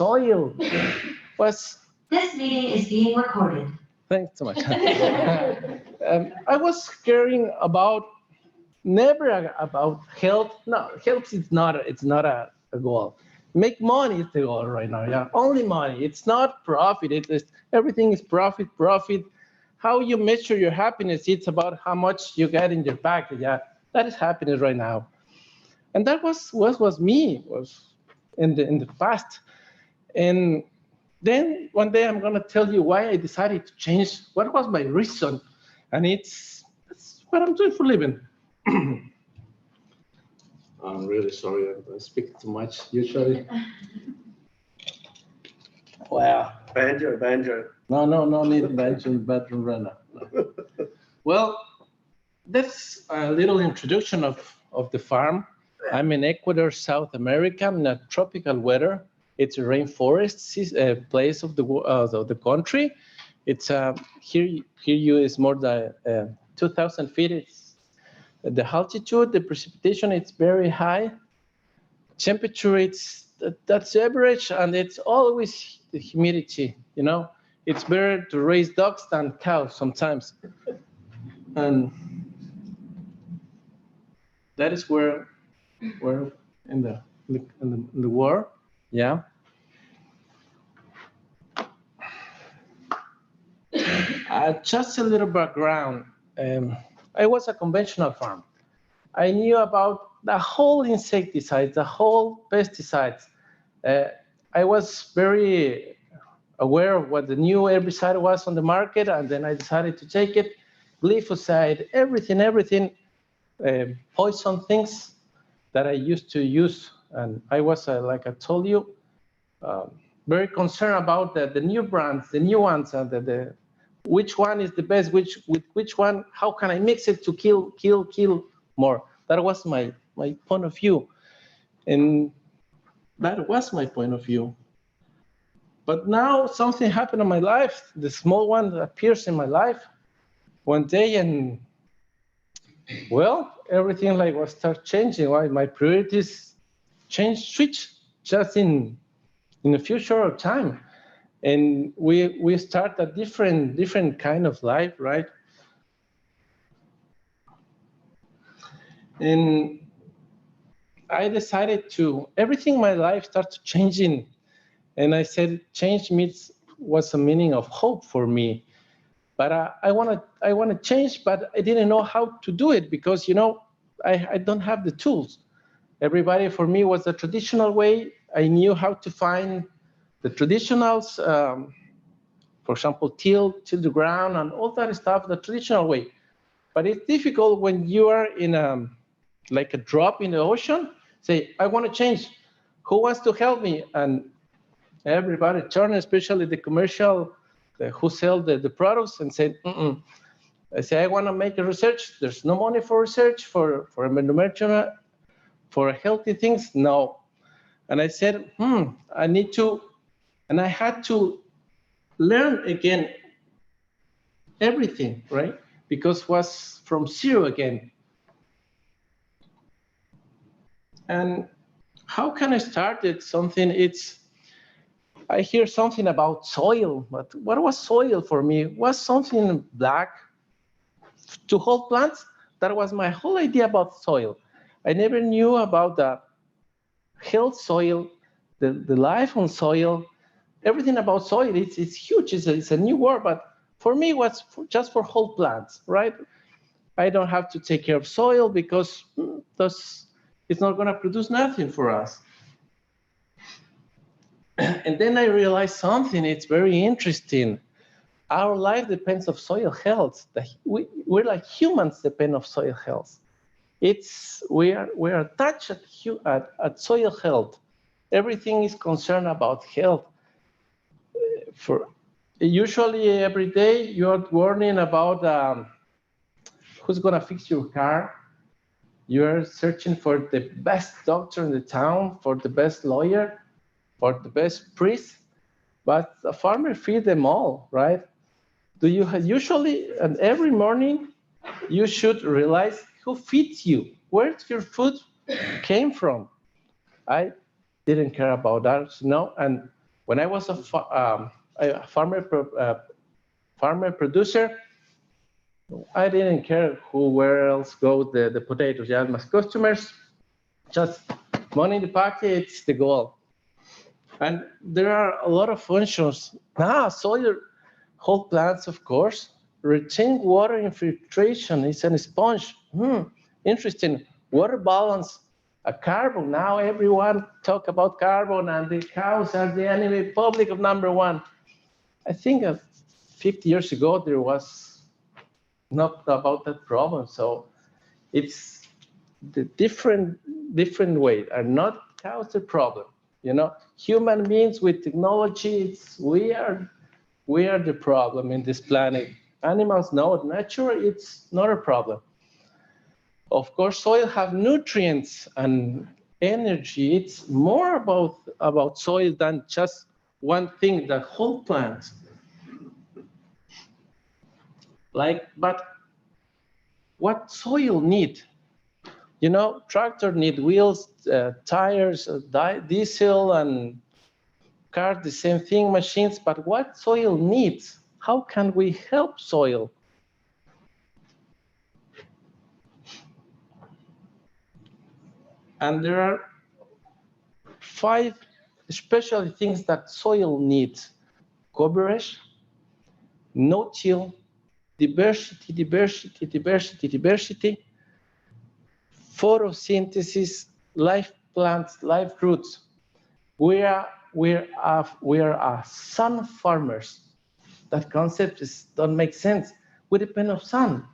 soil was... This meeting is being recorded. Thanks so much. I was caring about, never about health. No, health is not, it's not a goal. Make money is the goal right now, yeah. Only money, it's not profit. Everything is profit. How you measure your happiness, it's about how much you get in your pocket, yeah. That is happiness right now. And that was me, was in the past. And then one day I'm gonna tell you why I decided to change, what was my reason. And that's what I'm doing for a living. I'm really sorry, I speak too much usually. Wow. Banjo. No need banjo in the bedroom right now. No. Well, that's a little introduction of the farm. I'm in Ecuador, South America. I'm in a tropical weather. It's a rainforest place of the country. It's here is more than 2,000 feet. It's the altitude, the precipitation, it's very high. Temperature, that's average, and it's always the humidity. You know, it's better to raise dogs than cows sometimes. And that is where in the war, yeah. Just a little background. I was a conventional farm. I knew about the whole insecticides, the whole pesticides. I was very aware of what the new herbicide was on the market, and then I decided to take it. Glyphosate, everything, poison things that I used to use. And I was, like I told you, very concerned about the new brands, the new ones, and which one is the best, which one, how can I mix it to kill more? That was my point of view. And that was my point of view. But now something happened in my life. The small one appears in my life one day, and well, everything like was start changing. Right? My priorities switch just in a few short time. And we start a different kind of life, right? And I decided everything in my life started changing. And I said, change was a meaning of hope for me. But I want to change, but I didn't know how to do it because, you know, I don't have the tools. Everybody for me was the traditional way. I knew how to find the traditionals, for example, till the ground and all that stuff, the traditional way. But it's difficult when you are in like a drop in the ocean. Say, I want to change. Who wants to help me? And everybody turned, especially the commercial who sell the products, and said, I say, I want to make a research. There's no money for research, for environmental, for healthy things, no. And I said, I need to, and I had to learn again everything, right? Because it was from zero again. And how can I start it? I hear something about soil, but what was soil for me? It was something black to hold plants. That was my whole idea about soil. I never knew about the health soil, the life on soil, everything about soil. It's huge, it's a new word, but for me, it was just for whole plants, right? I don't have to take care of soil because it's not gonna produce nothing for us. And then I realized something, it's very interesting. Our life depends on soil health. We're like humans depend on soil health. We are attached at soil health. Everything is concerned about health. Usually every day you're worrying about who's gonna fix your car. You're searching for the best doctor in the town, for the best lawyer, for the best priest, but a farmer feeds them all, right? Usually, and every morning, you should realize who feeds you, where your food came from. I didn't care about that, no, and When I was a farmer producer, I didn't care where else go the potatoes. Yeah, my customers, just money in the pocket, it's the goal. And there are a lot of functions. Soil whole plants, of course. Retain water infiltration is a sponge. Interesting. Water balance, a carbon. Now everyone talk about carbon, and the cows are the enemy public of #1. I think 50 years ago there was not about that problem. So it's the different way are not cows the problem. You know, human beings with technology, we are the problem in this planet. Animals, no, nature, it's not a problem. Of course, soil have nutrients and energy. It's more about soil than just one thing, the whole plant. But what soil need? You know, tractor need wheels, tires, diesel, and cars, the same thing, machines. But what soil needs? How can we help soil? And there are 5 special things that soil needs: coverage, no-till, diversity, photosynthesis, live plants, live roots. We are sun farmers. That concept don't make sense. We depend on sun.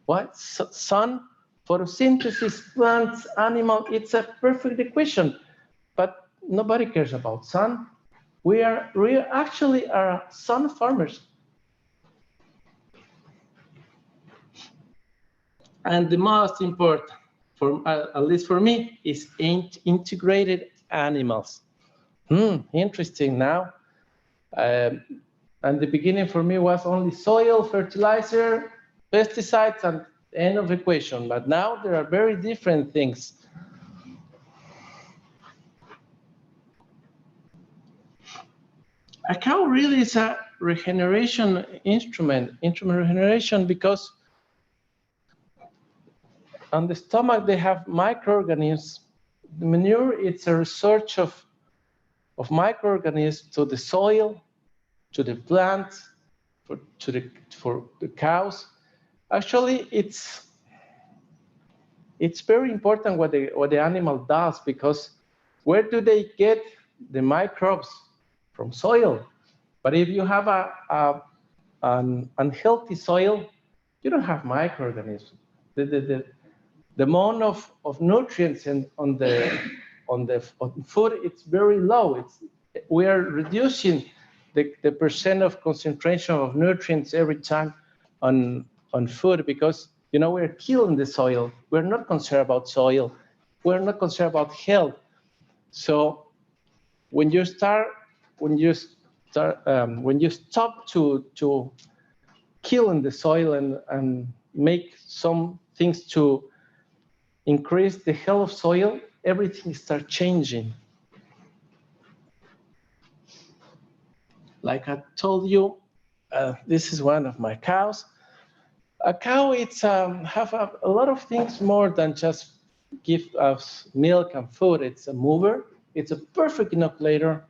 What? Sun, photosynthesis, plants, animal. It's a perfect equation, but nobody cares about sun. We actually are sun farmers. And the most important, at least for me, is integrated animals. Interesting now. And the beginning for me was only soil, fertilizer, pesticides, and end of equation. But now there are very different things. A cow really is a regeneration instrument regeneration, because on the stomach they have microorganisms. The manure, it's a research of microorganisms to the soil, to the plants, for the cows. Actually, it's very important what the animal does, because where do they get the microbes? From soil. But if you have an unhealthy soil, you don't have microorganisms. The amount of nutrients on the food, it's very low. We are reducing the percent of concentration of nutrients every time on food, because we're killing the soil. We're not concerned about soil. We're not concerned about health. So when you stop to killing the soil and make some things to increase the health of soil, everything starts changing. Like I told you, this is one of my cows. A cow, it's have a lot of things more than just give us milk and food. It's a mover. It's a perfect inoculator.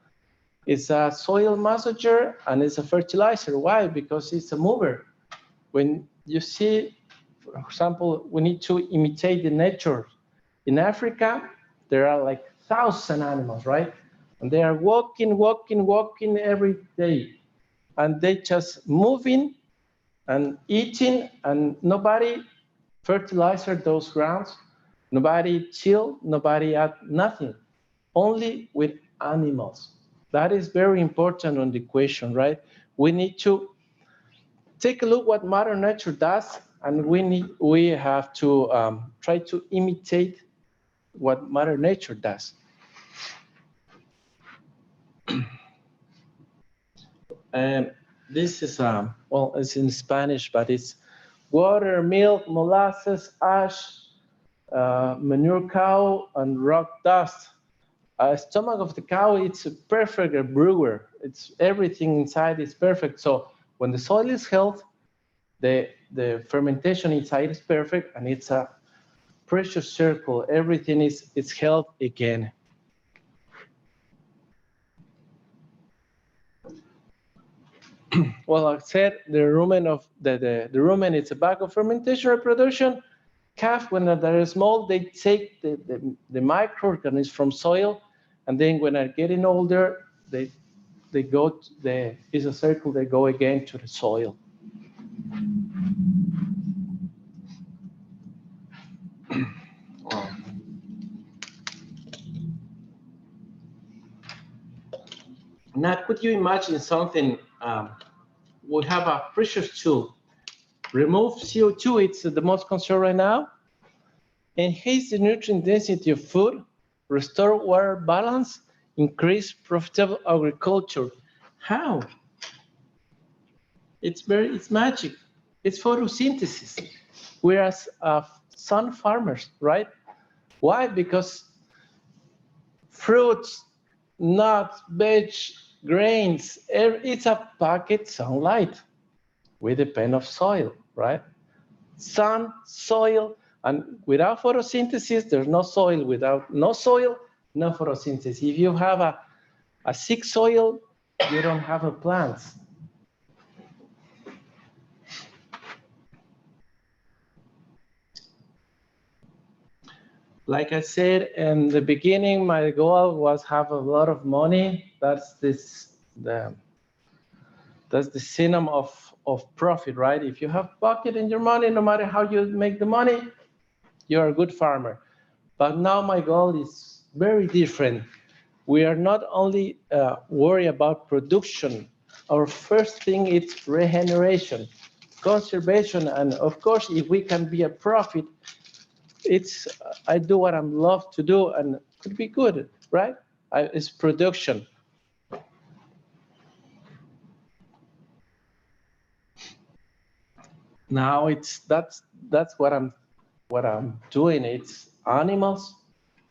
It's a soil massager, and it's a fertilizer. Why? Because it's a mover. When you see, for example, we need to imitate the nature. In Africa, there are like 1,000 animals, right? And they are walking every day. And they just moving and eating, and nobody fertilizer those grounds. Nobody till, nobody add nothing. Only with animals. That is very important on the equation, right? We need to take a look what Mother Nature does, and we have to try to imitate what Mother Nature does. And this is well, it's in Spanish, but it's water, milk, molasses, ash, manure cow, and rock dust. Stomach of the cow, it's a perfect brewer. It's everything inside is perfect. So when the soil is healthy, the fermentation inside is perfect, and it's a precious circle. Everything is held again. Well, I said the rumen of the rumen is a bag of fermentation reproduction. Calf, when they're small, they take the microorganisms from soil, and then when they're getting older, they go to it's a circle. They go again to the soil. Now, could you imagine something? We have a precious tool. Remove CO2, it's the most concern right now. Enhance the nutrient density of food, restore water balance, increase profitable agriculture. How? It's magic. It's photosynthesis. Whereas sun farmers, right? Why? Because fruits, nuts, veg, grains, it's a packet sunlight. We depend on soil, right? Sun, soil, and without photosynthesis, there's no soil. Without no soil, no photosynthesis. If you have a sick soil, you don't have a plant. Like I said in the beginning, my goal was have a lot of money. That's the synonym of profit, right? If you have pocket in your money, no matter how you make the money, you're a good farmer. But now my goal is very different. We are not only worried about production. Our first thing is regeneration, conservation, and of course, if we can be a profit, I do what I love to do, and it could be good, right? It's production. Now that's what I'm doing. It's animals,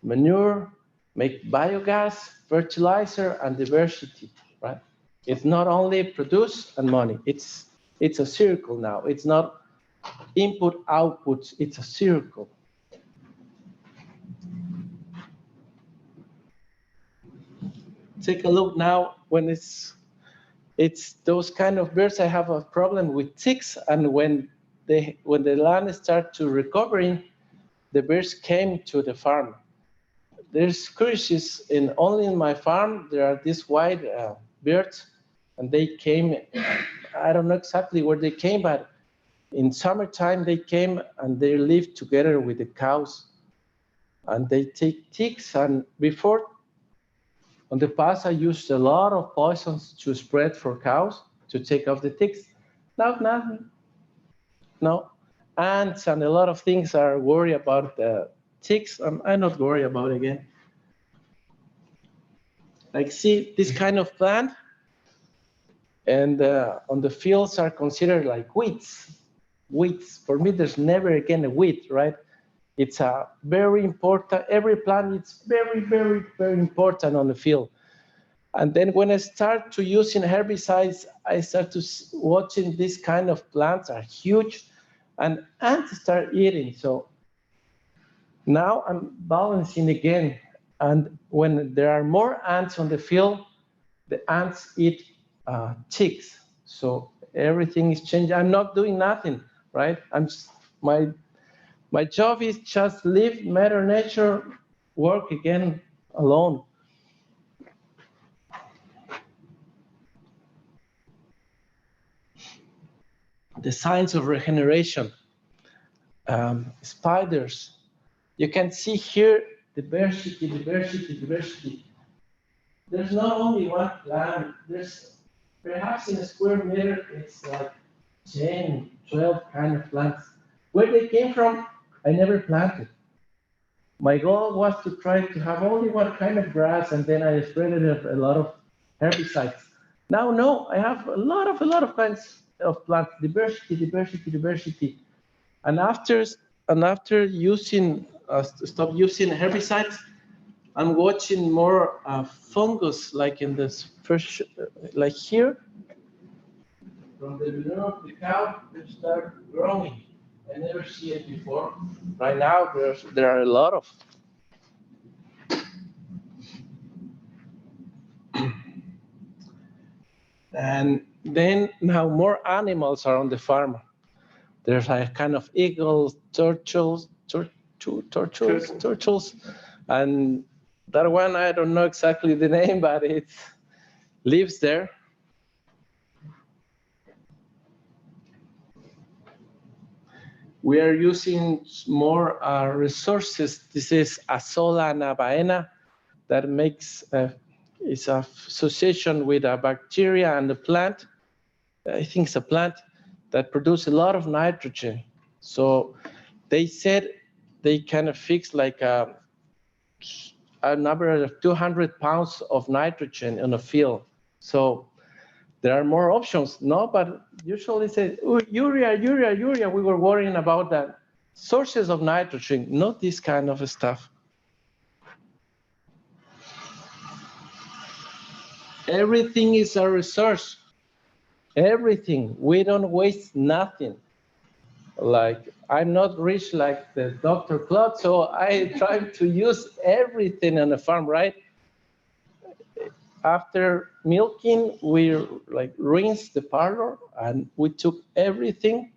manure, make biogas, fertilizer, and diversity, right? It's not only produce and money. It's a circle now. It's not input, output. It's a circle. Take a look now when it's those kind of birds. I have a problem with ticks, and when the land starts to recovering, the birds came to the farm. There's species only in my farm. There are these white birds, and they came. I don't know exactly where they came, but in summertime they came and they live together with the cows, and they take ticks. And before, in the past, I used a lot of poisons to spread for cows to take off the ticks. Now, nothing. No, ants and a lot of things are worried about the ticks. I'm not worried about it again. Like, see this kind of plant, and on the fields are considered like weeds. Weeds. For me, there's never again a weed, right? It's a very important. Every plant is very, very, very important on the field. And then when I start to using herbicides, I start to watching this kind of plants are huge, and ants start eating. So now I'm balancing again. And when there are more ants on the field, the ants eat ticks. So everything is changing. I'm not doing nothing, right? My job is just live Mother Nature, work again alone. The signs of regeneration. Spiders. You can see here diversity. There's not only one plant. There's perhaps in a square meter, it's like 10, 12 kind of plants. Where they came from, I never planted. My goal was to try to have only one kind of grass, and then I spread it a lot of herbicides. Now, no, I have a lot of kinds of plants, diversity. And after using, stop using herbicides, I'm watching more fungus, like in this first, like here. From the manure of the cow, they start growing. I never see it before. Right now, there are a lot of. And then now more animals are on the farm. There's a kind of eagles, turtles, turtles, and that one I don't know exactly the name, but it lives there. We are using more resources. This is Azolla navaena that makes is an association with a bacteria and a plant. I think it's a plant that produces a lot of nitrogen. So they said they kind of fix like a number of 200 pounds of nitrogen in a field. So there are more options, no? But usually say, oh, urea. We were worrying about that. Sources of nitrogen, not this kind of stuff. Everything is a resource. Everything. We don't waste nothing. Like, I'm not rich like the Dr. Claude, so I try to use everything on the farm, right? After milking, we like rinse the parlor and we took everything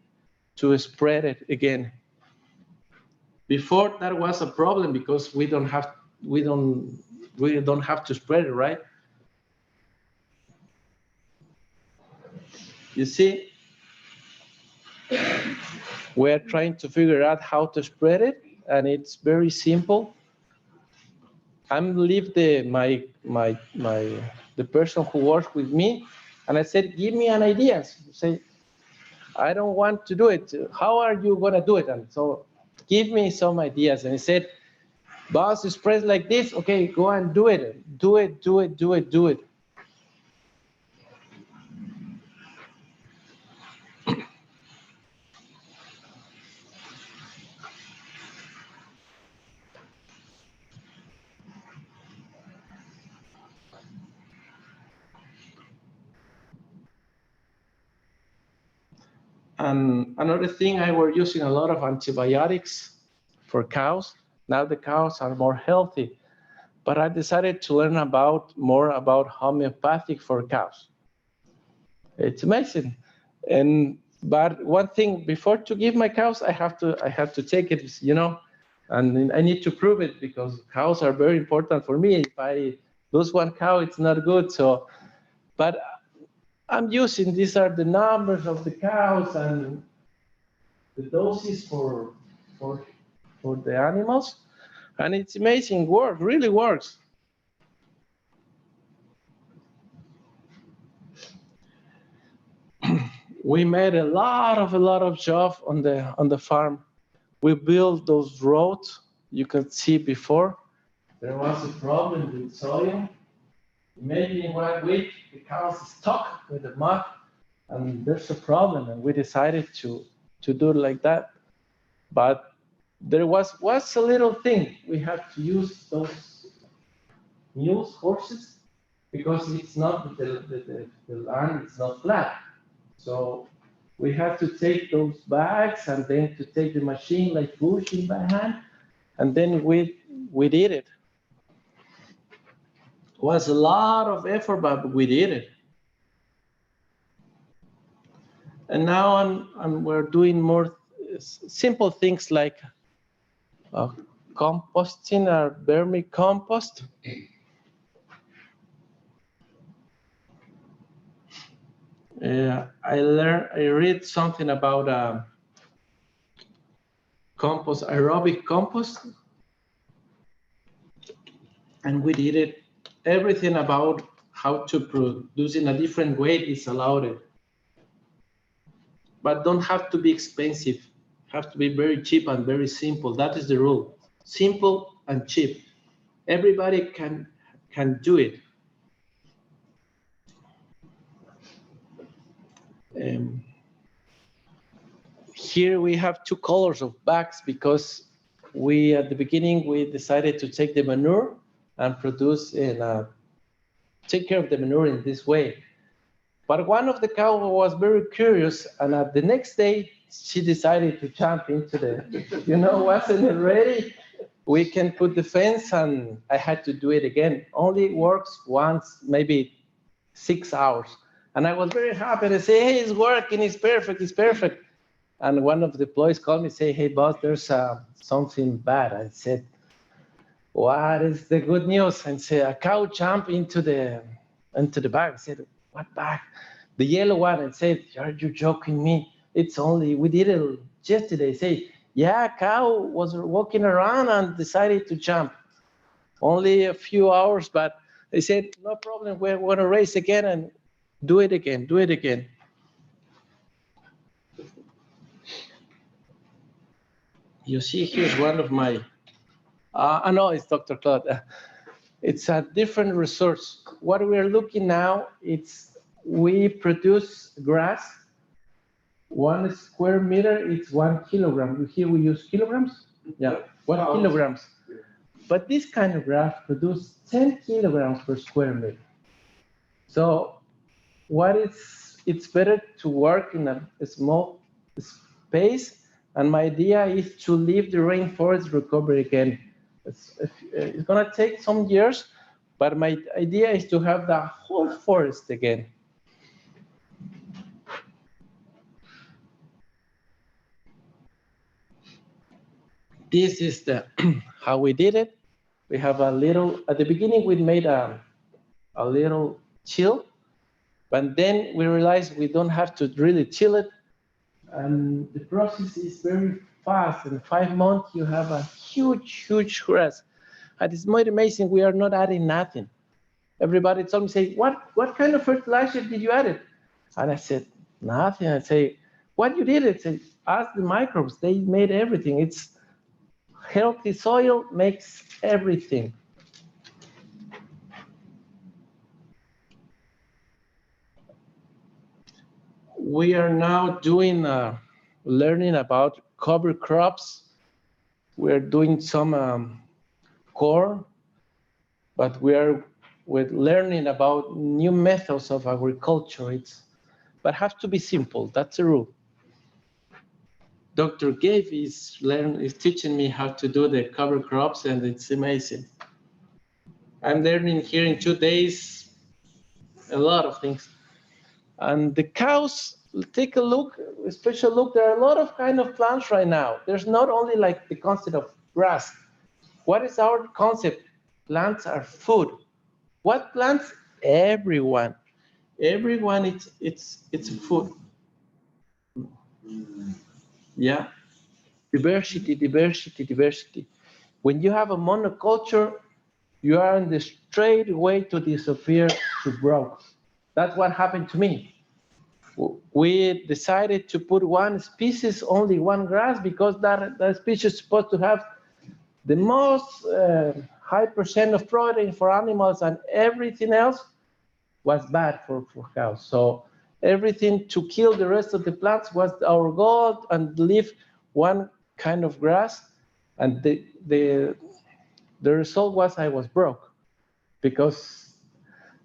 to spread it again. Before that was a problem because we don't have to spread it, right? You see, we're trying to figure out how to spread it, and it's very simple. I'm leave the person who works with me, and I said, give me an idea. Say, I don't want to do it. How are you gonna do it? And so, give me some ideas. And he said, boss, spread like this. Okay, go and do it. Do it. And another thing, I were using a lot of antibiotics for cows. Now the cows are more healthy, but I decided to learn more about homeopathic for cows. It's amazing. But one thing, before to give my cows, I have to take it, you know, and I need to prove it because cows are very important for me. If I lose one cow, it's not good. So, but I'm using, these are the numbers of the cows and the doses for the animals, and it's amazing work, really works. We made a lot of job on the farm. We built those roads you can see before. There was a problem with soil. Maybe in 1 week the cows stuck with the mud, and there's a problem, and we decided to do it like that. But there was a little thing. We had to use those mules, horses, because it's not the land, it's not flat. So we had to take those bags and then to take the machine like pushing by hand, and then we did it. It was a lot of effort, but we did it. And now we're doing more simple things like composting or vermicompost. I read something about compost, aerobic compost, and we did it. Everything about how to produce in a different way is allowed, but don't have to be expensive. Have to be very cheap and very simple. That is the rule. Simple and cheap. Everybody can do it. Here we have 2 colors of bags because at the beginning we decided to take the manure and produce and take care of the manure in this way. But one of the cows was very curious, and the next day she decided to jump into wasn't it ready? We can put the fence, and I had to do it again. Only works once, maybe 6 hours. And I was very happy to say, hey, it's working, it's perfect, it's perfect. And one of the employees called me and say, hey, boss, there's something bad. I said, what is the good news? And said, a cow jumped into the bag. I said, what bag? The yellow one. And said, are you joking me? We did it yesterday. Say, yeah, cow was walking around and decided to jump. Only a few hours, but they said, no problem, we're going to race again and do it again. You see, here's one of my, I know it's Dr. Claude. It's a different resource. What we're looking now, we produce grass. 1 square meter, it's 1 kilogram. Here we use kilograms? Yeah, 1 kilograms. But this kind of grass produces 10 kilograms per square meter. So it's better to work in a small space, and my idea is to leave the rainforest recovery again. It's gonna take some years, but my idea is to have the whole forest again. This is how we did it. We have at the beginning we made a little chill, but then we realized we don't have to really chill it. And the process is very fast. In 5 months, you have a huge grass. And it's more amazing, we are not adding nothing. Everybody told me, say, what kind of fertilizer did you add it? And I said, nothing. I say, what you did? I said, ask the microbes, they made everything. It's healthy soil makes everything. We are now doing learning about cover crops. We're doing some corn, but we're learning about new methods of agriculture. But has to be simple. That's the rule. Dr. Gabe is teaching me how to do the cover crops, and it's amazing. I'm learning here in 2 days a lot of things. And the cows, take a look, a special look. There are a lot of kind of plants right now. There's not only like the concept of grass. What is our concept? Plants are food. What plants? Everyone. Everyone, it's food. Yeah. Diversity. When you have a monoculture, you are on the straight way to disappear to broke. That's what happened to me. We decided to put one species, only one grass, because that species is supposed to have the most high % of protein for animals, and everything else was bad for cows. So everything to kill the rest of the plants was our goal, and leave one kind of grass. And the result was I was broke, because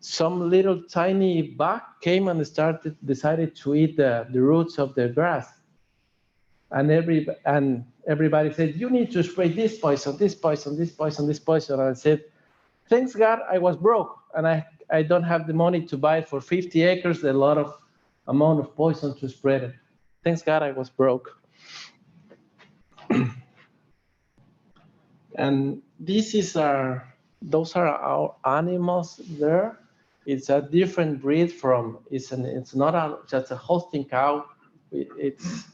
some little tiny bug came and decided to eat the roots of the grass. And everybody said, you need to spray this poison. And I said, thanks God, I was broke, and I don't have the money to buy for 50 acres a lot of amount of poison to spread it. Thanks God, I was broke. And those are our animals there. It's a different breed from, it's not just a Holstein cow. It's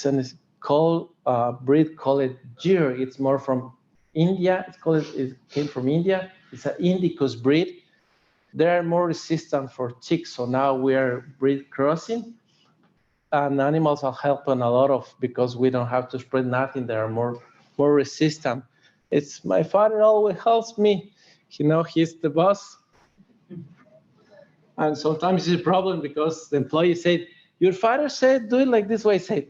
a breed called Gyr. It's more from India. It came from India. It's an Indicus breed. They are more resistant for ticks. So now we are breed crossing, and animals are helping a lot because we don't have to spread nothing. They are more resistant. It's my father always helps me. He's the boss. And sometimes it's a problem because the employee said, your father said, do it like this way. I said,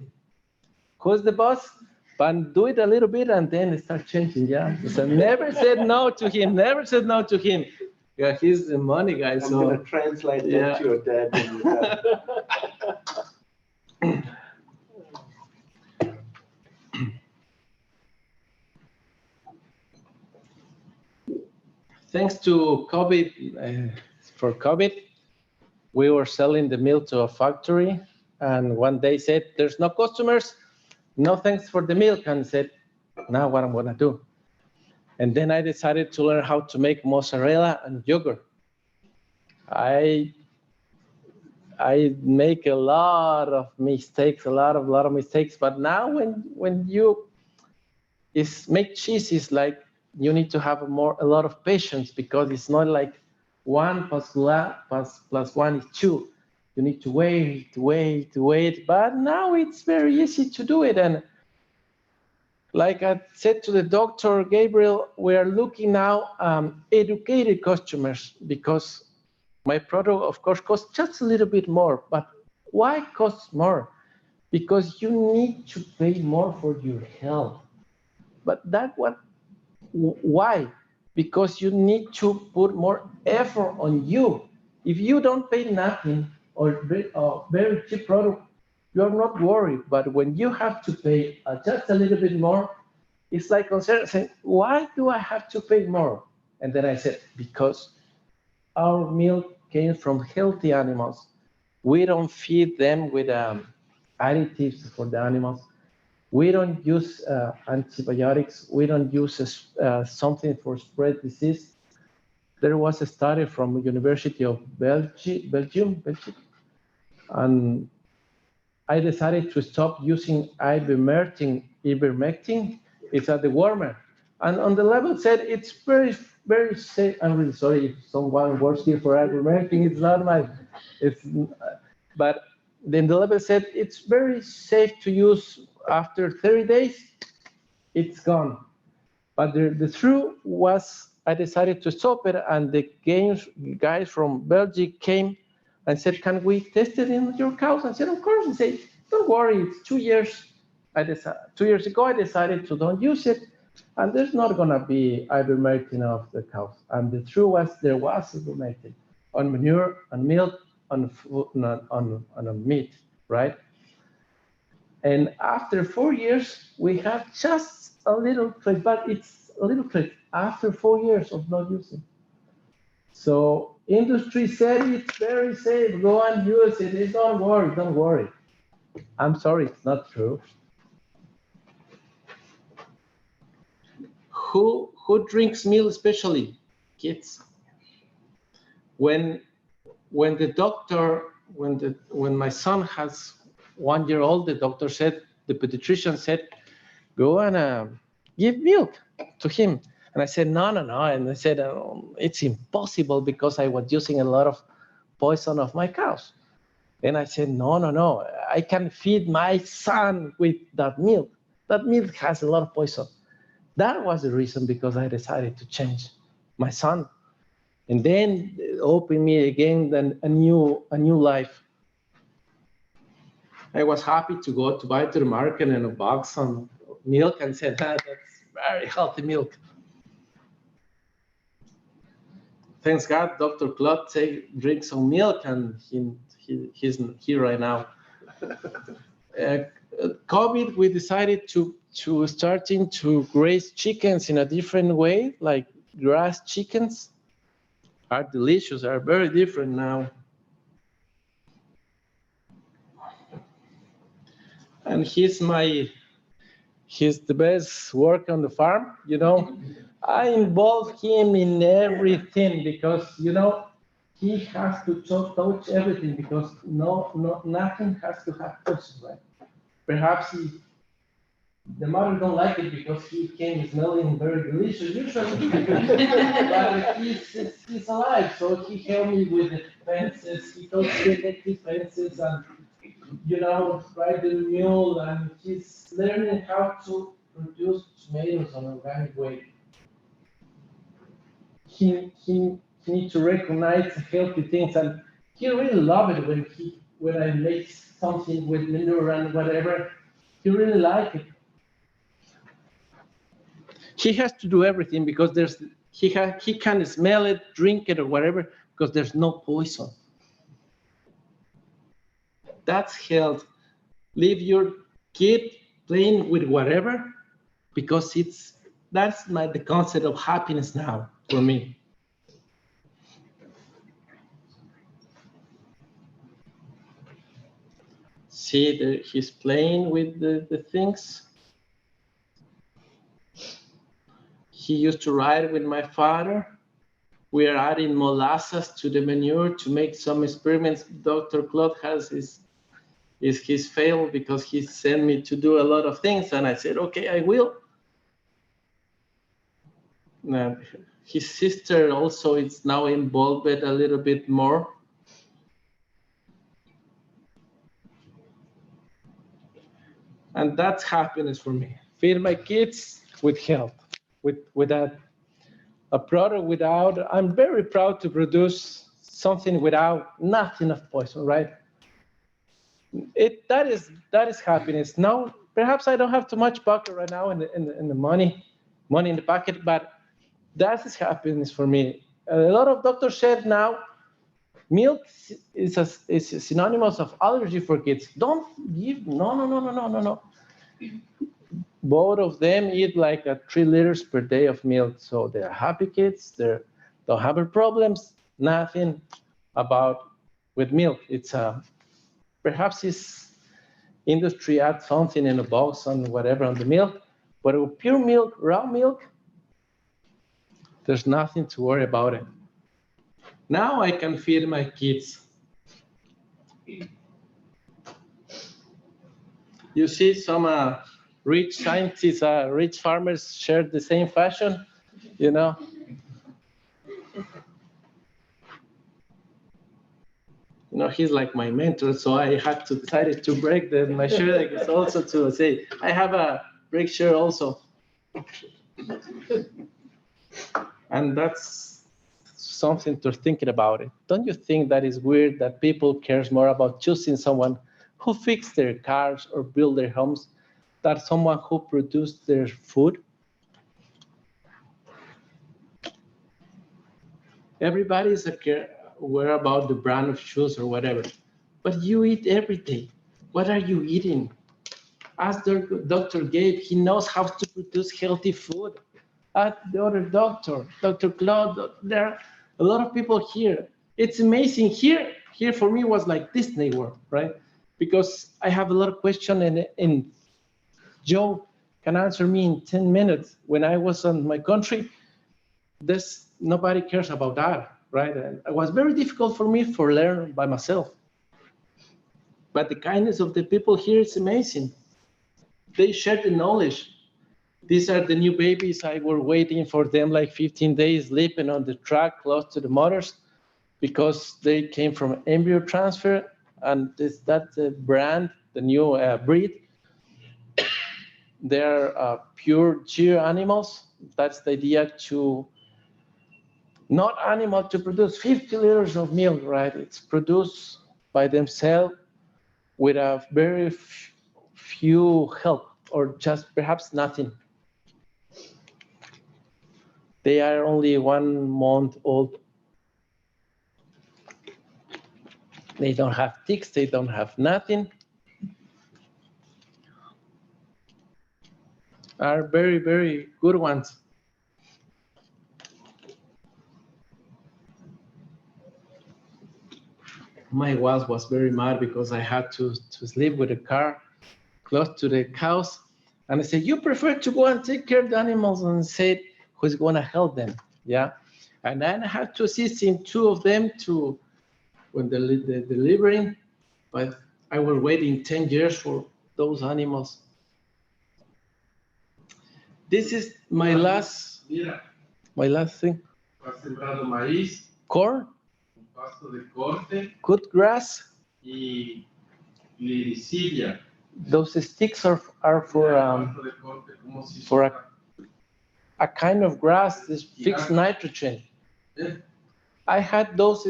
who's the boss? But do it a little bit and then start changing, yeah. So never said no to him, never said no to him. Yeah, he's the money guy. I'm going to translate that to your dad when you're done. Thanks to COVID, for COVID, we were selling the milk to a factory, and one day said, "There's no customers, no thanks for the milk," and said, "Now what I'm gonna do?" And then I decided to learn how to make mozzarella and yogurt. I make a lot of mistakes, a lot of mistakes. But now when you make cheese, is like you need to have a lot of patience, because it's not like 1 plus 1 is 2. You need to wait. But now it's very easy to do it. And like I said to the doctor, Gabriel, we are looking now educated customers, because my product, of course, costs just a little bit more. But why costs more? Because you need to pay more for your health. But why? Because you need to put more effort on you. If you don't pay nothing or very cheap product, you're not worried. But when you have to pay just a little bit more, it's like concern saying, why do I have to pay more? And then I said, because our milk came from healthy animals. We don't feed them with additives for the animals. We don't use antibiotics. We don't use something for spread disease. There was a study from the University of Belgium, and I decided to stop using ivermectin. It's a dewormer. And on the label said it's very, very safe. I'm really sorry if someone works here for ivermectin. It's not my, but then the label said it's very safe to use after 30 days, it's gone. But the truth was, I decided to stop it, and the guys from Belgium came and said, "Can we test it in your cows?" I said, "Of course." They said, "Don't worry, it's 2 years." 2 years ago, I decided to don't use it, and there's not gonna be ivermectin of the cows. And the truth was, there was ivermectin on manure, on milk, on food, on meat, right? And after 4 years, we have just a little trace, but it's a little trace after 4 years of not using. So industry said it's very safe, go and use it. Don't worry. I'm sorry, it's not true. Who drinks milk, especially kids? When my son has 1 year old, the pediatrician said, go and give milk to him. And I said, no. And I said, it's impossible, because I was using a lot of poison of my cows. And I said, no, I can feed my son with that milk. That milk has a lot of poison. That was the reason, because I decided to change my son. And then it opened me again a new life. I was happy to go to buy to the market and a box of milk, and said, that's very healthy milk. Thanks God, Dr. Claude drink some milk, and he's here right now. COVID, we decided to starting to raise chickens in a different way, like grass chickens. Are delicious, are very different now. And he's the best worker on the farm, I involve him in everything, because, he has to touch everything, because nothing has to have touch, right? Perhaps the mother don't like it, because he came smelling very delicious usually. But he's alive, so he helped me with the fences. He told me to take the fences and, ride the mule, and he's learning how to produce tomatoes on an organic way. He needs to recognize healthy things, and he really loved it when I make something with manure and whatever. He really liked it. He has to do everything because he can smell it, drink it, or whatever, because there's no poison. That's health. Leave your kid playing with whatever, because that's the concept of happiness now for me. See, he's playing with the things. He used to ride with my father. We are adding molasses to the manure to make some experiments. Dr. Claude has his failed because he sent me to do a lot of things, and I said, okay, I will. Now, his sister also is now involved a little bit more. And that's happiness for me. Feed my kids with health, with a product without. I'm very proud to produce something without nothing of poison, right? That is happiness. Now, perhaps I don't have too much pocket right now in the money in the pocket, but that is happiness for me. A lot of doctors said now, milk is synonymous of allergy for kids. Don't give, no. Both of them eat like 3 liters per day of milk. So they're happy kids, they don't have problems, nothing about with milk. It's perhaps this industry adds something in a box and whatever on the milk, but with pure milk, raw milk, there's nothing to worry about it. Now I can feed my kids. You see some rich scientists, rich farmers share the same fashion, you know. You know, he's like my mentor, so I had to decide to break my shirt also to say, I have a break shirt also. And that's something to thinking about it. Don't you think that is weird that people cares more about choosing someone who fix their cars or build their homes than someone who produced their food? Everybody is aware about the brand of shoes or whatever, but you eat every day. What are you eating? Ask Dr. Gabe, he knows how to produce healthy food. Ask the other doctor, Dr. Claude, there are a lot of people here. It's amazing. Here for me was like Disney World, right? Because I have a lot of questions and Joe can answer me in 10 minutes. When I was in my country, nobody cares about that, right? And it was very difficult for me to learn by myself. But the kindness of the people here is amazing. They share the knowledge. These are the new babies. I were waiting for them like 15 days, sleeping on the track close to the mothers because they came from embryo transfer. And that's the brand, the new breed. They're pure GEO animals. That's the idea to not animal to produce 50 liters of milk, right? It's produced by themselves with a very few help or just perhaps nothing. They are only 1 month old. They don't have ticks, they don't have nothing. Are very, very good ones. My wife was very mad because I had to sleep with a car close to the cows. And I said, you prefer to go and take care of the animals, and said, who's going to help them? Yeah. And then I had to assist in 2 of them when they're delivering, but I was waiting 10 years for those animals. This is my last thing. Corn. Good grass. Those sticks are for a kind of grass, this fixed nitrogen. I had those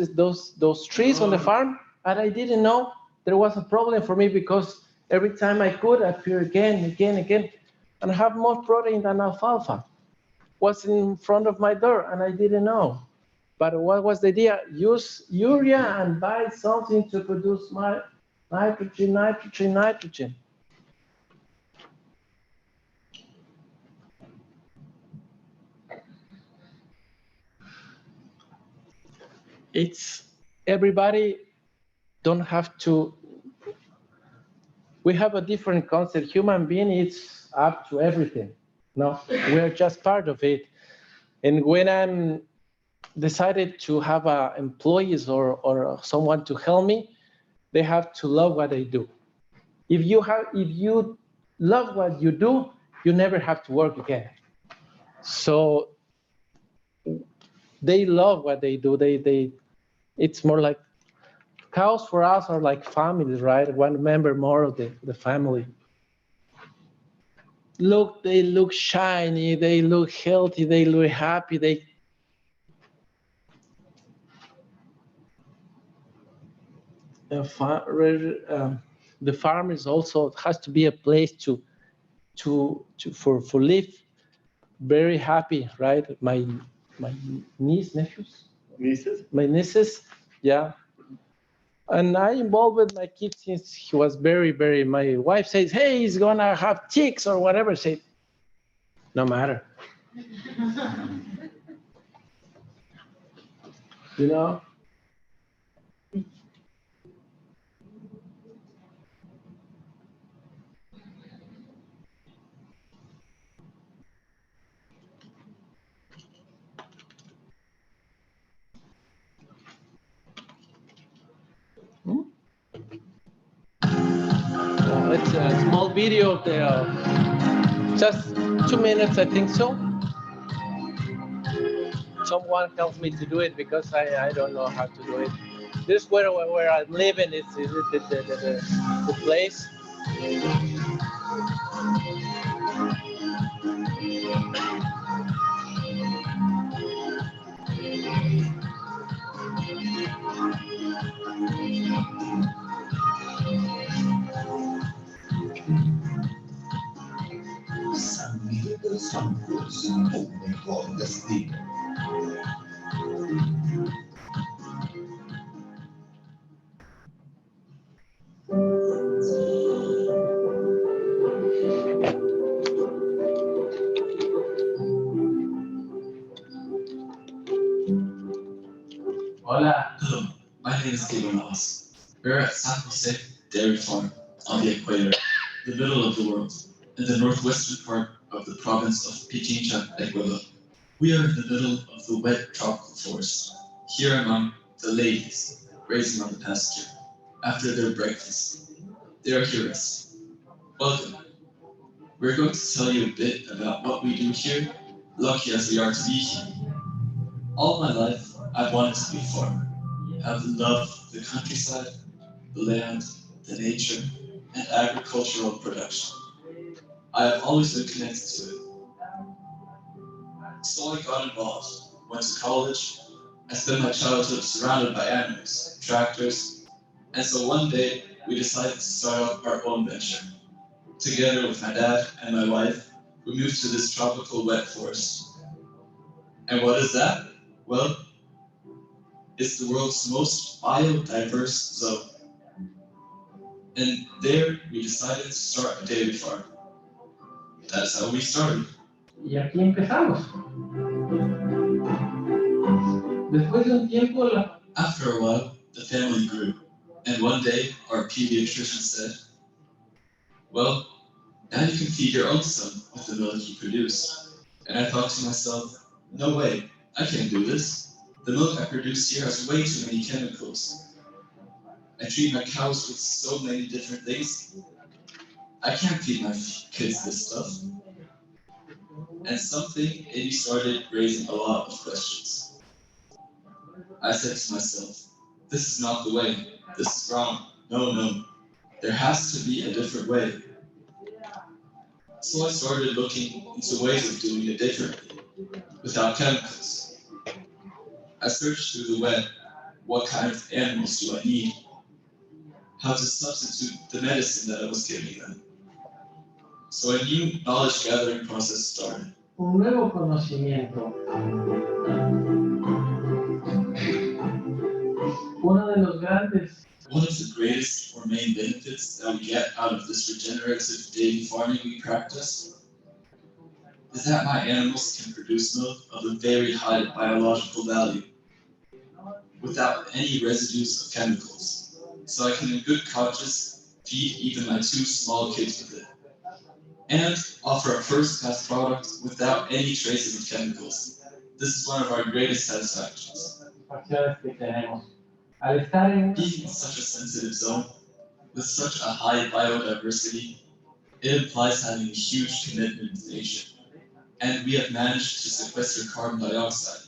trees on the farm, and I didn't know there was a problem for me because every time I could appear again, and have more protein than alfalfa. was in front of my door and I didn't know. But what was the idea? Use urea and buy something to produce my nitrogen. It's everybody don't have to. We have a different concept. Human being is up to everything. No, we're just part of it. And when I'm decided to have employees or someone to help me, they have to love what they do. If you love what you do, you never have to work again. So they love what they do. It's more like cows for us are like families, right? One member more of the family. Look, they look shiny, they look healthy, they look happy, the farm is also has to be a place for live very happy, right? My nieces, yeah. And I involved with my kid since he was very. My wife says, "Hey, he's gonna have ticks or whatever." Say, no matter. You know. It's a small video of the, just 2 minutes, I think so. Someone helps me to do it because I don't know how to do it. This where I'm living is the place. San Miguel de los Campos, tu mejor destino. Hola. Hello, my name is Navas. We're at San José Dairy Farm on the equator, the middle of the world, in the northwestern part of the province of Pichincha, Ecuador. We are in the middle of the wet tropical forest, here among the ladies grazing on the pasture after their breakfast. They are here resting. Welcome. We're going to tell you a bit about what we do here, lucky as we are to be here. All my life, I've wanted to be a farmer. I've loved the countryside, the land, the nature, and agricultural production. I have always been connected to it. So I got involved, went to college, I spent my childhood surrounded by animals, tractors, and so one day we decided to start up our own venture. Together with my dad and my wife, we moved to this tropical wet forest. And what is that? Well, it's the world's most biodiverse zone. And there we decided to start a dairy farm. That's how we started. Y aquí empezamos. Después de un tiempo, After a while, the family grew. And one day, our pediatrician said, well, now you can feed your own son with the milk you produce. And I thought to myself, no way, I can't do this. The milk I produce here has way too many chemicals. I treat my cows with so many different things. I can't feed my kids this stuff. And something in me started raising a lot of questions. I said to myself, this is not the way. This is wrong. No. There has to be a different way. So I started looking into ways of doing it differently, without chemicals. I searched through the web, what kind of animals do I need? How to substitute the medicine that I was giving them. So a new knowledge gathering process started. un nuevo conocimiento. Uno de los grandes One of the greatest or main benefits that we get out of this regenerative daily farming we practice is that my animals can produce milk of a very high biological value without any residues of chemicals. So I can in good conscience feed even my 2 small kids with it and offer a first-class product without any traces of chemicals. This is one of our greatest satisfactions. satisfacciones que tenemos. Al estar en Being in such a sensitive zone with such a high biodiversity, it implies having a huge commitment to nature. And we have managed to sequester carbon dioxide.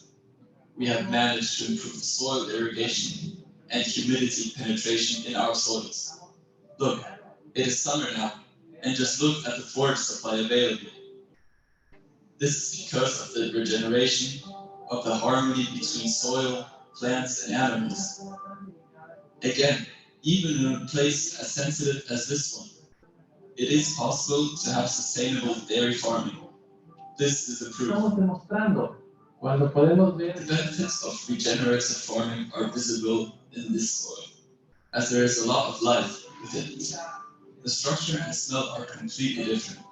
We have managed to improve the soil irrigation and humidity penetration in our soils. Look, it is summer now, and just look at the forage supply available. This is because of the regeneration of the harmony between soil, plants, and animals. Again, even in a place as sensitive as this one, it is possible to have sustainable dairy farming. This is the proof. estamos demostrando cuando podemos ver The benefits of regenerative farming are visible in this soil, as there is a lot of life within it. The structure and smell are completely different.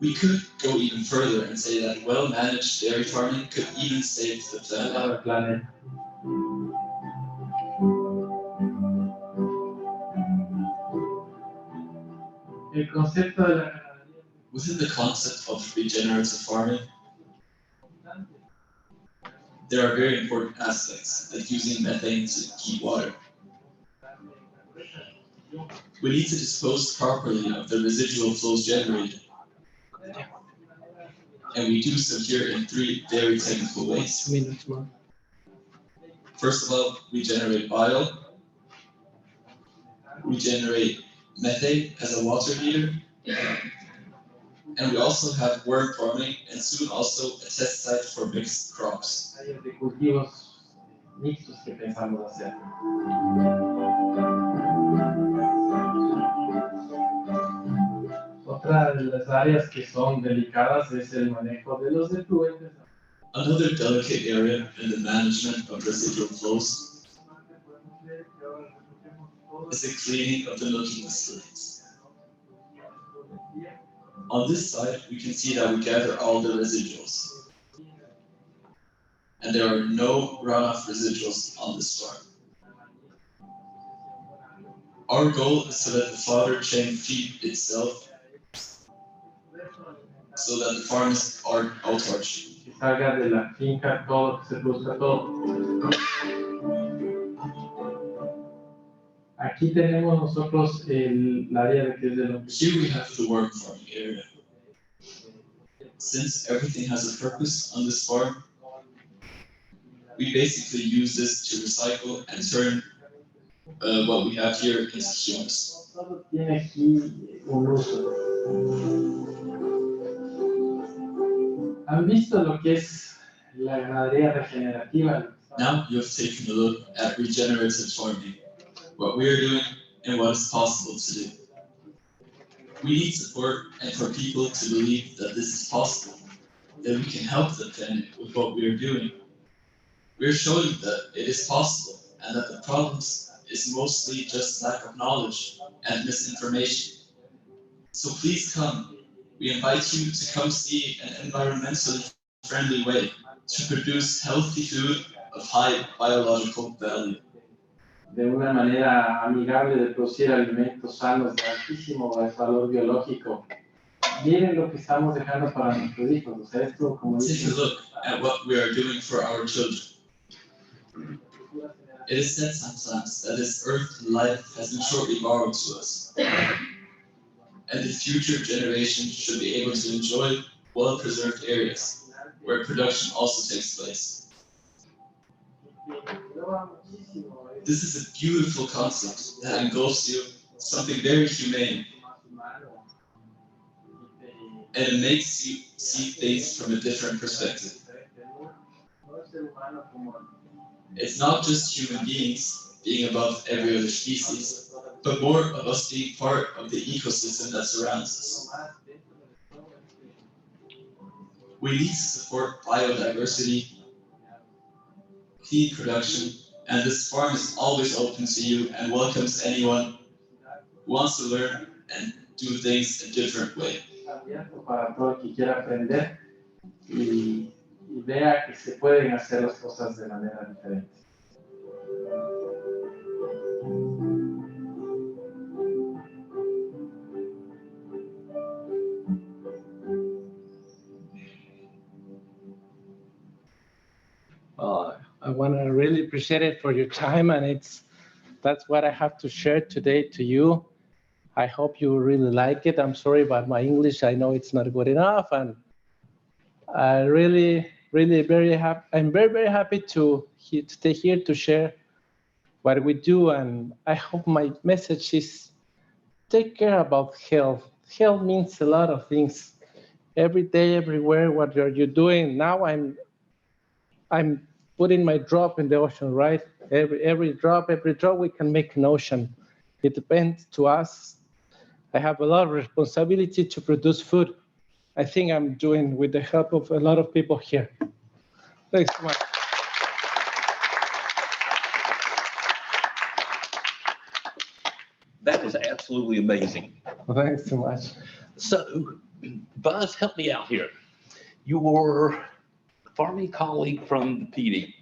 We could go even further and say that well-managed dairy farming could even save the planet. el planeta. El concepto de la ganadería Within the concept of regenerative farming, there are very important aspects, like using methane to heat water. We need to dispose properly of the residual flows generated. And we do so here in 3 very technical ways. First of all, we generate bile. We generate methane as a water heater. And we also have worm farming and soon also a test site for mixed crops. áreas de cultivos mixtos que pensamos hacer. Otra de las áreas que son delicadas es el manejo de los efluentes. Another delicate area in the management of residual flows is the cleaning of the milking facilities. On this side, we can see that we gather all the residuals. And there are no runoff residuals on this farm. Our goal is to let the fodder chain feed itself so that the farms are autarch. Que salga de la finca todo, que se produzca todo. Aquí tenemos nosotros el área de que es de lo que Here we have the worm farming area. Since everything has a purpose on this farm, we basically use this to recycle and turn what we have here into humus. todo tiene aquí un uso. ¿Han visto lo que es la ganadería regenerativa? Now you have taken a look at regenerative farming, what we are doing and what is possible to do. We need support and for people to believe that this is possible, that we can help the planet with what we are doing. We are showing that it is possible and that the problems is mostly just lack of knowledge and misinformation. So please come. We invite you to come see an environmentally friendly way to produce healthy food of high biological value. De una manera amigable de producir alimentos sanos de altísimo valor biológico. Miren lo que estamos dejando para nuestros hijos. O sea, esto, como Take a dicen, look at what we are doing for our children. It is said sometimes that this earth and life has been shortly borrowed to us. And the future generation should be able to enjoy well-preserved areas where production also takes place. This is a beautiful concept that engulfs you, something very humane, and it makes you see things from a different perspective. It's not just human beings being above every other species, but more of us being part of the ecosystem that surrounds us. We need to support biodiversity, feed production, and this farm is always open to you and welcomes anyone who wants to learn and do things a different way. Abierto para todo el que quiera aprender y vea que se pueden hacer las cosas de manera diferente. I want to really appreciate it for your time, and that's what I have to share today to you. I hope you really like it. I'm sorry about my English. I know it's not good enough, and I really, really very happy. I'm very, very happy to stay here to share what we do, and I hope my message is take care about health. Health means a lot of things. Every day, everywhere, what are you doing? Now I'm putting my drop in the ocean, right? Every drop we can make an ocean. It depends to us. I have a lot of responsibility to produce food. I think I'm doing with the help of a lot of people here. Thanks so much. That was absolutely amazing. Thanks so much. So, Buzz, help me out here. Your farming colleague from the PD,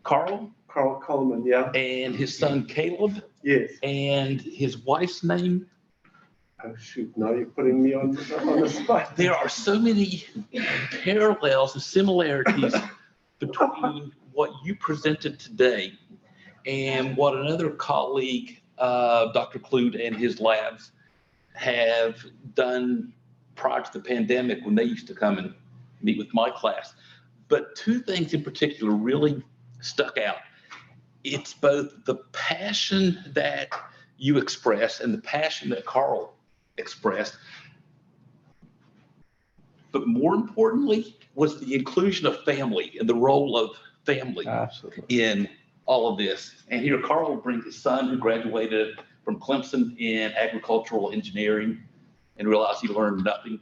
Carl, Carl Coleman, yeah. and his son Caleb, Yes. and his wife's name. Oh, shoot, now you're putting me on the spot. There are so many parallels and similarities between what you presented today and what another colleague, Dr. Klude, and his labs have done prior to the pandemic when they used to come and meet with my class. But two things in particular really stuck out. It's both the passion that you express and the passion that Carl expressed, but more importantly was the inclusion of family and the role of family in all of this. And here Carl will bring his son, who graduated from Clemson in agricultural engineering and realized he learned nothing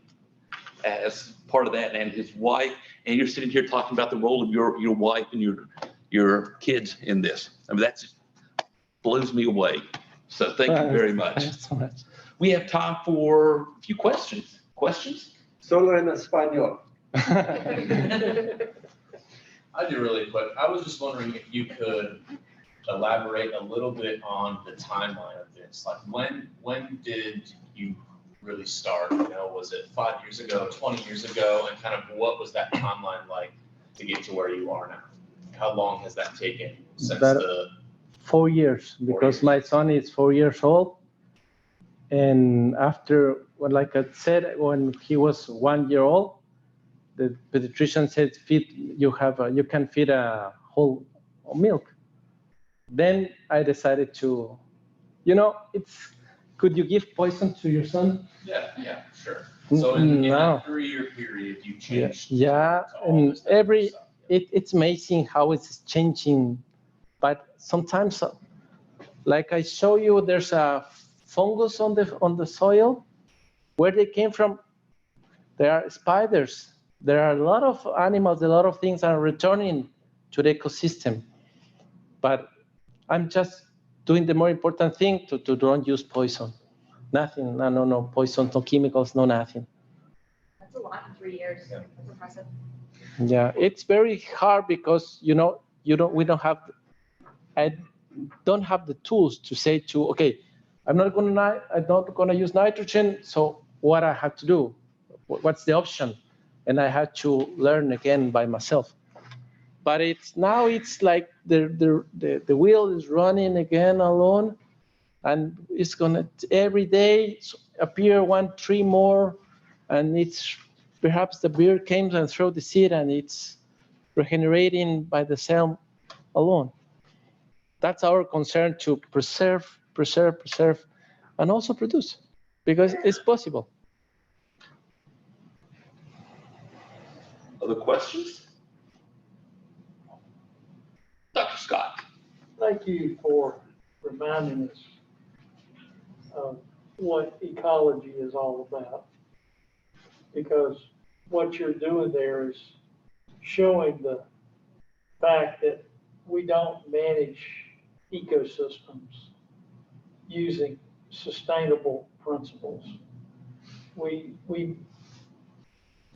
as part of that, and his wife. And you're sitting here talking about the role of your wife and your kids in this. I mean, that just blows me away. So thank you very much. Thanks so much. We have time for a few questions. Questions? Solo en español. I do really quick. I was just wondering if you could elaborate a little bit on the timeline of this. Like when did you really start? You know, was it 5 years ago, 20 years ago, and kind of what was that timeline like to get to where you are now? How long has that taken since the 4 years, because my son is 4 years old. And after, well, like I said, when he was 1 year old, the pediatrician said, you can feed a whole milk. Then I decided to, could you give poison to your son? Yeah, sure. So in No. a 3-year period, you changed. Yeah, and it's amazing how it's changing. But sometimes, like I show you, there's a fungus on the soil. Where they came from? There are spiders. There are a lot of animals, a lot of things are returning to the ecosystem. But I'm just doing the more important thing to don't use poison. Nothing, no poison, no chemicals, no nothing. That's a lot in 3 years. Yeah. That's impressive. Yeah, it's very hard because I don't have the tools to say okay, I'm not gonna use nitrogen. So what I have to do? What's the option? And I had to learn again by myself. But it's like the wheel is running again alone, and it's gonna every day appear 1 tree more, and it's perhaps the bird came and throw the seed, and it's regenerating by the cell alone. That's our concern, to preserve, and also produce, because it's possible. Other questions? Dr. Scott. Thank you for reminding us of what ecology is all about. Because what you're doing there is showing the fact that we don't manage ecosystems using sustainable principles.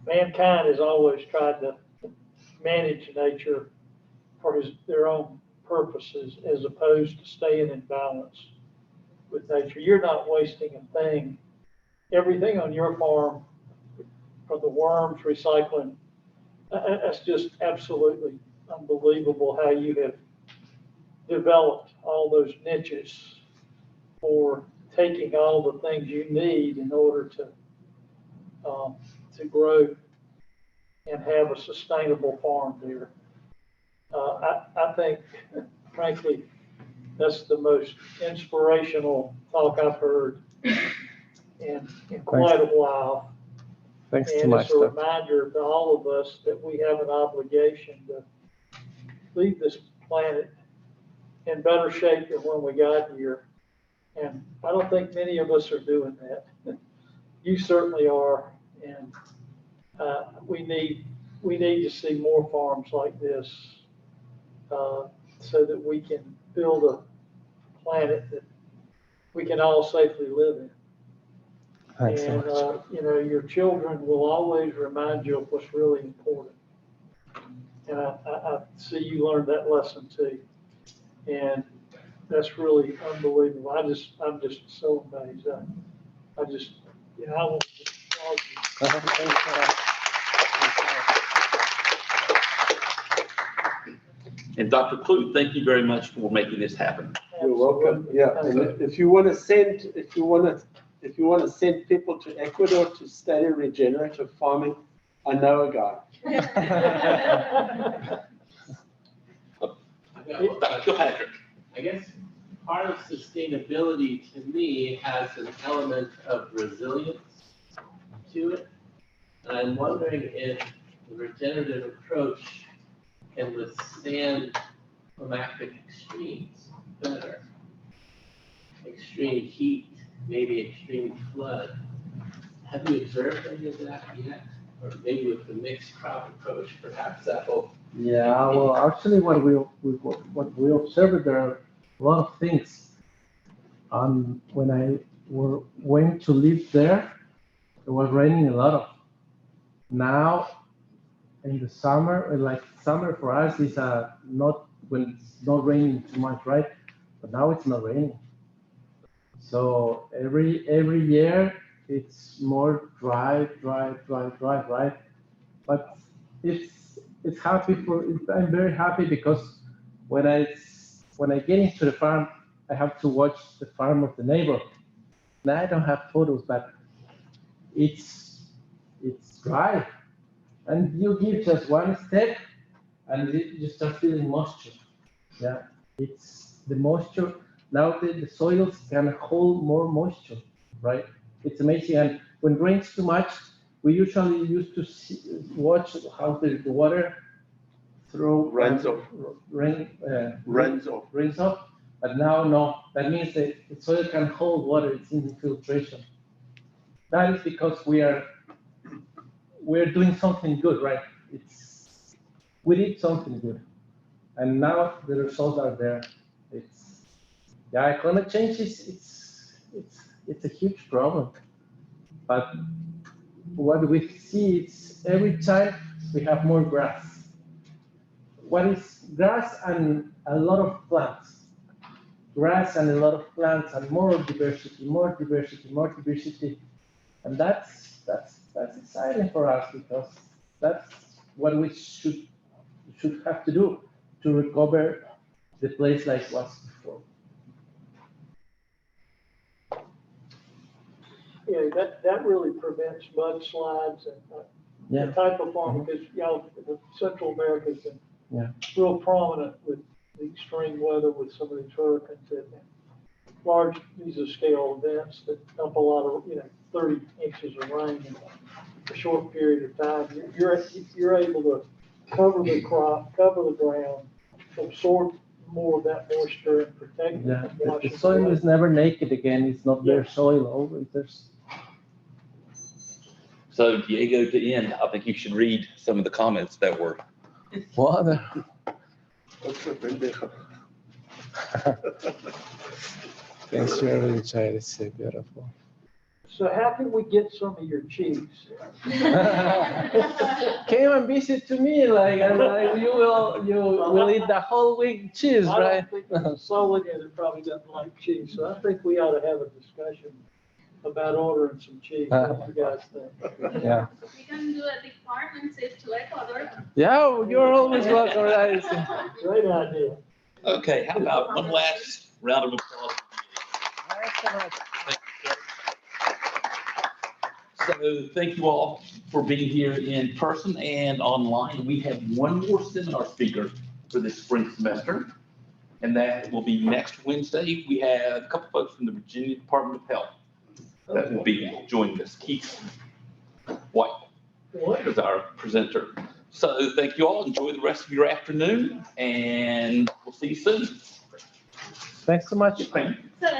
Mankind has always tried to manage nature for their own purposes as opposed to staying in balance with nature. You're not wasting a thing. Everything on your farm, from the worms, recycling, that's just absolutely unbelievable how you have developed all those niches for taking all the things you need in order to grow and have a sustainable farm there. I think, frankly, that's the most inspirational talk I've heard in quite a while. Thanks And too much. it's a reminder to all of us that we have an obligation to leave this planet in better shape than when we got here. And I don't think many of us are doing that. You certainly are. And we need to see more farms like this so that we can build a planet that we can all safely live in. Thanks so And, much. your children will always remind you of what's really important. And I see you learned that lesson too. And that's really unbelievable. I'm just so amazed. I just, I want to applaud you. And Dr. Clute, thank you very much for making this happen. You're welcome. Yeah, and if you want to send people to Ecuador to study regenerative farming, I know a guy. Dr. Patrick. I guess part of sustainability to me has an element of resilience to it. And I'm wondering if the regenerative approach can withstand climatic extremes better. Extreme heat, maybe extreme flood. Have you observed any of that yet? Or maybe with the mixed crop approach, perhaps that will. Yeah, well, actually, what we observed, there are a lot of things. When I went to live there, it was raining a lot of. Now, in the summer, like summer for us is not when it's not raining too much, right? But now it's not raining. So every year it's more dry, right? But it's happy I'm very happy because when I get into the farm, I have to watch the farm of the neighbor. Now I don't have photos, but it's dry, and you give just one step, and you start feeling moisture. Yeah, it's the moisture. Now the soils can hold more moisture, right? It's amazing. And when it rains too much, we usually used to watch how the water Runs off. Runs off. But now, no. That means that the soil can hold water. It's in infiltration. That is because we're doing something good, right? We did something good, and now the results are there. Climate change it's a huge problem, but what we see is every time we have more grass. What is grass and a lot of plants? Grass and a lot of plants and more diversity, and that's exciting for us because that's what we should have to do to recover the place like it was before. Yeah, that really prevents mudslides and the type of farming, because, Central America has been real prominent with the extreme weather with some of these hurricanes and large mesoscale events that dump a lot of, 30 inches of rain in a short period of time. You're able to cover the crop, cover the ground, absorb more of that moisture and protect it. Yeah, from the washing soil away. is never naked again. It's not bare soil always. So Diego, to end, I think you should read some of the comments that were. What? Otro pendejo. Thanks, you're really trying to say beautiful. So how can we get some of your cheese? Came and visit to me, like, and like you will eat the whole week cheese, I right? don't think Solidaire probably doesn't like cheese, so I think we ought to have a discussion about ordering some cheese. What do you guys think? Yeah. We can do a big farm and save to Ecuador. Yeah, you're always welcome, right? Great idea. Okay, how about one last round of applause? So thank you all for being here in person and online. We have one more seminar speaker for this spring semester, and that will be next Wednesday. We have a couple folks from the Virginia Department of Health that will be joining us. Keith White is our presenter. So thank you all. Enjoy the rest of your afternoon, and we'll see you soon. Thanks so much. Thank you. So